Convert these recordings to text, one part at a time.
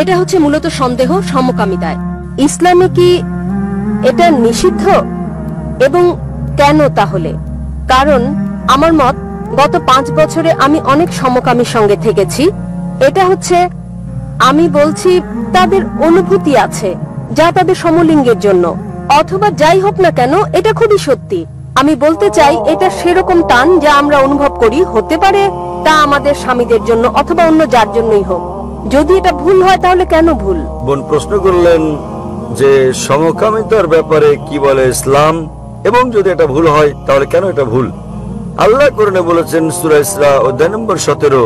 এটা হচ্ছে মূলত সন্দেহ সমকামিতায়। ইসলামে কি এটা নিষিদ্ধ এবং কেন তাহলে? কারণ আমার মত, গত 5 বছরে আমি অনেক সমকামীর সঙ্গে থেকেছি। এটা হচ্ছে, আমি বলছি, তাদের অনুভূতি আছে যা তাদের সমলিঙ্গের জন্য, অথবা যাই হোক না কেন, এটা খুবই সত্যি। আমি বলতে চাই, এটা সেরকম টান যা আমরা অনুভব করি, হতে পারে তা আমাদের স্বামীদের জন্য অথবা অন্য যার জন্যই হোক। যদি এটা ভুল হয় তাহলে কেন ভুল? বোন প্রশ্ন করলেন যে সমকামিতার ব্যাপারে কি বলে ইসলাম, এবং যদি এটা ভুল হয় তাহলে কেন এটা ভুল। আল্লাহ কোরআনে বলেছেন সূরা ইসরা অধ্যায় নম্বর 17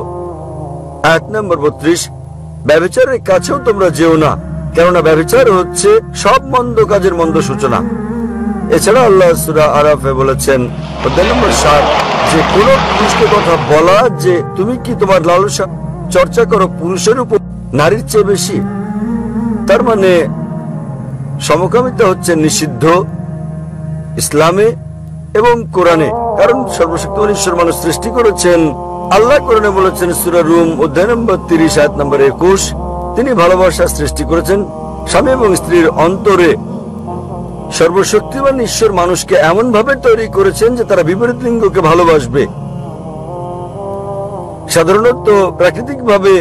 আয়াত নম্বর 32, ব্যভিচারের কাছেও তোমরা যেও না, কেননা ব্যভিচার হচ্ছে সব মন্দ কাজের মন্দ সূচনা। এছাড়া আল্লাহ সূরা আরাফে বলেছেন অধ্যায় নম্বর 7 যে কোন পুরুষকে কথা বলা যে তুমি কি তোমার লালসা চর্চা করো পুরুষের উপর নারীর চেয়ে বেশি, তার মানে সমকামিতা হচ্ছে নিষিদ্ধ ইসলামে এবং কোরআনে। কারণ সর্বশক্তিমান ঈশ্বর মানুষ সৃষ্টি করেছেন। আল্লাহ কোরআনে বলেছেন সূরা রুম অধ্যায় নম্বর 30 আয়াত নম্বর 21, তিনি ভালোবাসা সৃষ্টি করেছেন স্বামী এবং স্ত্রীর অন্তরে। সর্বশক্তিমান ঈশ্বর মানুষকে এমন ভাবে তৈরি করেছেন যে তারা বিপরীত লিঙ্গকে ভালোবাসবে। সাধারণত প্রাকৃতিক ভাবে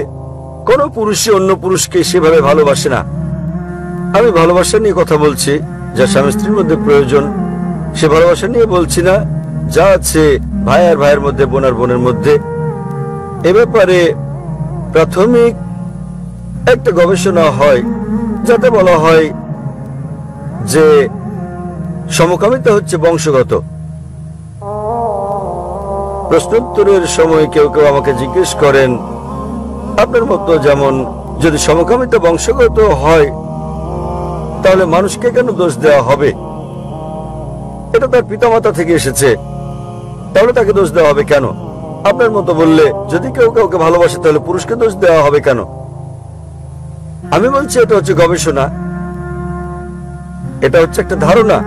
কোন পুরুষই অন্য পুরুষকে সেভাবে ভালোবাসে না। আমি ভালোবাসা নিয়ে কথা বলছি যা স্বামী স্ত্রীর মধ্যে প্রয়োজন, সে ভালোবাসা নিয়ে বলছি না যা আছে ভাই আর ভাইয়ের মধ্যে, বোন আর বোনের মধ্যে। এ ব্যাপারে প্রাথমিক একটা গবেষণা হয় যাতে বলা হয় যে সমকামিতা হচ্ছে বংশগত। প্রশ্নোত্তরের সময় কেউ কেউ আমাকে জিজ্ঞেস করেন, আপনার মতো যেমন যদি সমকামিতা বংশগত হয় তাহলে মানুষকে কেন দোষ দেওয়া হবে? এটা তার পিতামাতা থেকে এসেছে, তাহলে তাকে দোষ দেওয়া হবে কেন? আপনার মতো বললে যদি কেউ কাউকে ভালোবাসে তাহলে পুরুষকে দোষ দেওয়া হবে কেন? আমি বলছি এটা হচ্ছে গবেষণা, এটা হচ্ছে একটা ধারণা,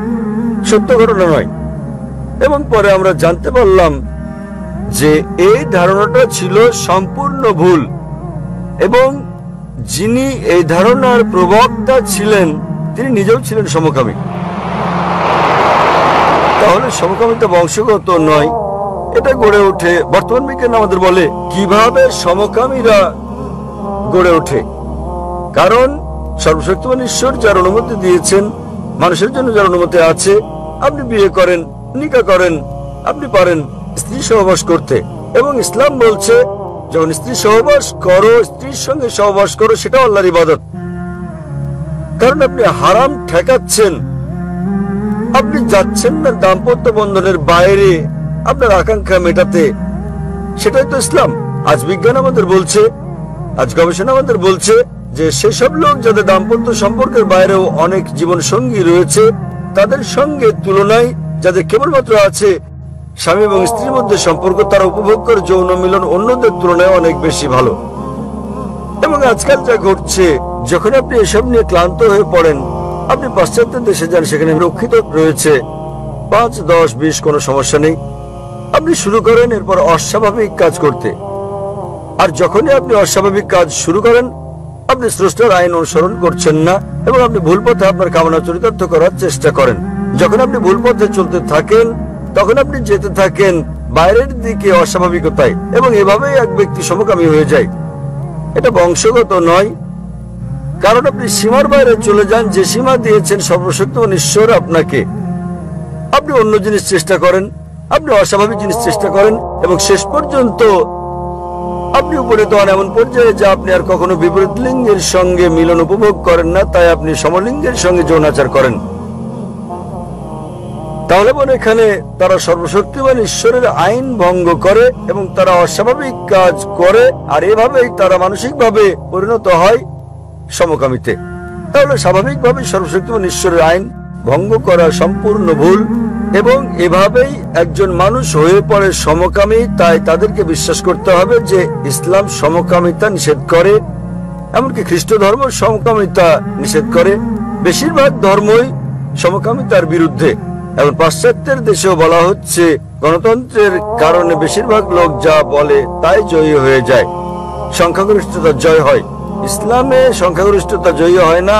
সত্য ঘটনা নয়। এবং পরে আমরা জানতে পারলাম যে এই ধারণাটা ছিল সম্পূর্ণ ভুল, এবং যিনি এই ধারণার প্রবক্তা ছিলেন তিনি নিজেও ছিলেন সমকামী। তাহলে সমকামিতা বংশগত নয়, এটা গড়ে ওঠে। বর্তমান বিজ্ঞান আমাদের বলে কিভাবে সমকামীরা গড়ে ওঠে। কারণ সর্বশক্তিমান ঈশ্বর যার অনুমতি দিয়েছেন, মানুষের জন্য যার অনুমতি আছে, আপনি বিয়ে করেন, নিকাহ করেন, আপনি পারেন স্ত্রী সহবাস করতে। এবং ইসলাম বলছে যখন স্ত্রী সহবাস করো, স্ত্রীর সঙ্গে সহবাস করো, সেটাও আল্লাহর ইবাদত। কারণ আপনি হারাম ঠেকাচ্ছেন, আপনি যাচ্ছেন না দাম্পত্য বন্ধনের বাইরে আপনার আকাঙ্ক্ষা মেটাতে। সেটাই তো ইসলাম। আজ বিজ্ঞান আমাদের বলছে, আজ গবেষণা আমাদের বলছে যে সেসব লোক যাদের দাম্পত্য সম্পর্কের বাইরেও অনেক জীবন সঙ্গী রয়েছে, তাদের সঙ্গে তুলনায় যাদের কেবলমাত্র আছে স্বামী এবং স্ত্রীর মধ্যে সম্পর্ক, তারা উপভোগ করে যৌন মিলন অন্যদের তুলনায় অনেক বেশি ভালো। এবং আজকাল যা ঘটছে, যখন আপনি এসব নিয়ে ক্লান্ত হয়ে পড়েন, আপনি পাশ্চাত্য দেশে যান, সেখানে রক্ষিত রয়েছে 5, 10, 20 কোনো সমস্যা নেই। আপনি শুরু করেন এরপর অস্বাভাবিক কাজ করতে। আর যখনই আপনি অস্বাভাবিক কাজ শুরু করেন, আপনি স্রষ্টার আইন অনুসরণ করছেন না এবং আপনি ভুল পথে আপনার কামনা চরিতার্থ করার চেষ্টা করেন। যখন আপনি ভুল পথে চলতে থাকেন, তখন আপনি যেতে থাকেন বাইরের দিকে অস্বাভাবিকতায়, এবং এভাবেই এক ব্যক্তি সমকামী হয়ে যায়। এটা বংশগত নয়, কারণ আপনি সীমার বাইরে চলে যান, যে সীমা দিয়েছেন সর্বশক্তিমান ঈশ্বর আপনাকে। আপনি অন্য জিনিস চেষ্টা করেন, আপনি অস্বাভাবিক জিনিস চেষ্টা করেন, এবং শেষ পর্যন্ত আপনি উপনীত হন এমন পর্যায়ে যা আপনি আর কখনো বিপরীত লিঙ্গের সঙ্গে মিলন উপভোগ করেন না, তাই আপনি সমলিঙ্গের সঙ্গে যৌনাচার করেন। তাহলে বোন, এখানে তারা সর্বশক্তিমান ঈশ্বরের আইন ভঙ্গ করে এবং তারা অস্বাভাবিক কাজ করে, আর এভাবেই তারা মানসিকভাবে পরিণত হয় সমকামীতে। তাহলে স্বাভাবিকভাবে সর্বশক্তিমান ঈশ্বরের আইন ভঙ্গ করা সম্পূর্ণ ভুল, এবং এভাবেই একজন মানুষ হয়ে পড়ে সমকামী। তাই তাদেরকে বিশ্বাস করতে হবে যে ইসলাম সমকামিতা নিষেধ করে, এমনকি খ্রিস্ট ধর্ম সমকামিতা নিষেধ করে। বেশিরভাগ ধর্মই সমকামিতার বিরুদ্ধে। এবং পাশ্চাত্যের দেশেও বলা হচ্ছে গণতন্ত্রের কারণে বেশিরভাগ লোক যা বলে তাই জয়ী হয়ে যায়, সংখ্যাগরিষ্ঠতার জয় হয়। ইসলামে সংখ্যাগরিষ্ঠতা জয়ী হয় না,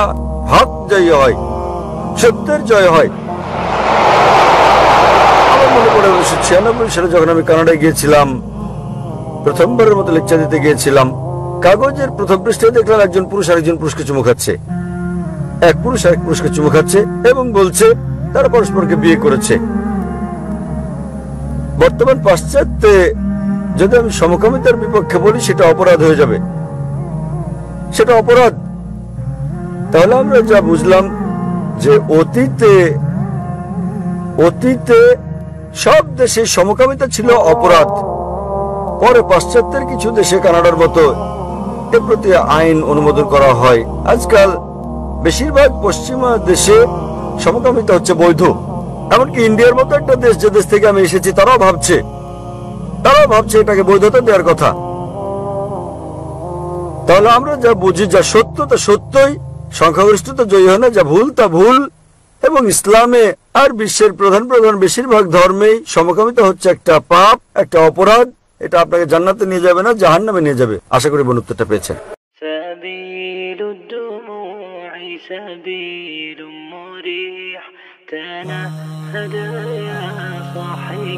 হক জয়ী হয়, সত্যের জয় হয়। আমার মনে পড়ে 1996 সালে যখন আমি কানাডায় গিয়েছিলাম, প্রথমবারের মতো লেকচার দিতে গিয়েছিলাম, কাগজের প্রথম পৃষ্ঠায় দেখলাম একজন পুরুষ আরেকজন পুরুষকে চুমু খাচ্ছে। এক পুরুষ আরেক পুরুষকে চুমু খাচ্ছে এবং বলছে তারা পরস্পরকে বিয়ে করেছে। বর্তমান পাশ্চাত্যে যদি আমি সমকামিতার বিপক্ষে বলি সেটা অপরাধ হয়ে যাবে, সেটা অপরাধ। তাহলে আমরা যা বুঝলাম যে অতীতে সব দেশে সমকামিতা ছিল অপরাধ। পরে পাশ্চাত্যের কিছু দেশে, কানাডার মতো, এর প্রতি আইন অনুমোদন করা হয়। আজকাল বেশিরভাগ পশ্চিমা দেশে সমকামিতা হচ্ছে বৈধ। এমনকি ইন্ডিয়ার মতো একটা দেশ, যে দেশ থেকে আমি এসেছি, তারাও ভাবছে এটাকে বৈধতা দেওয়ার কথা। তাহলে আমরা যা বুঝি, যা সত্য তা সত্যই, সংখ্যাগরিষ্ঠতা জয়ী হয় না, যা ভুল তা ভুল। এবং ইসলামে আর বিশ্বের প্রধান বেশিরভাগ ধর্মেই সমকামিতা হচ্ছে একটা পাপ, একটা অপরাধ। এটা আপনাকে জান্নাতে নিয়ে যাবে না, জাহান্নামে নিয়ে যাবে। আশা করি বোন উত্তরটা পেয়েছেন। سبيل الدموع سبيل مريح تنهد يا صاحي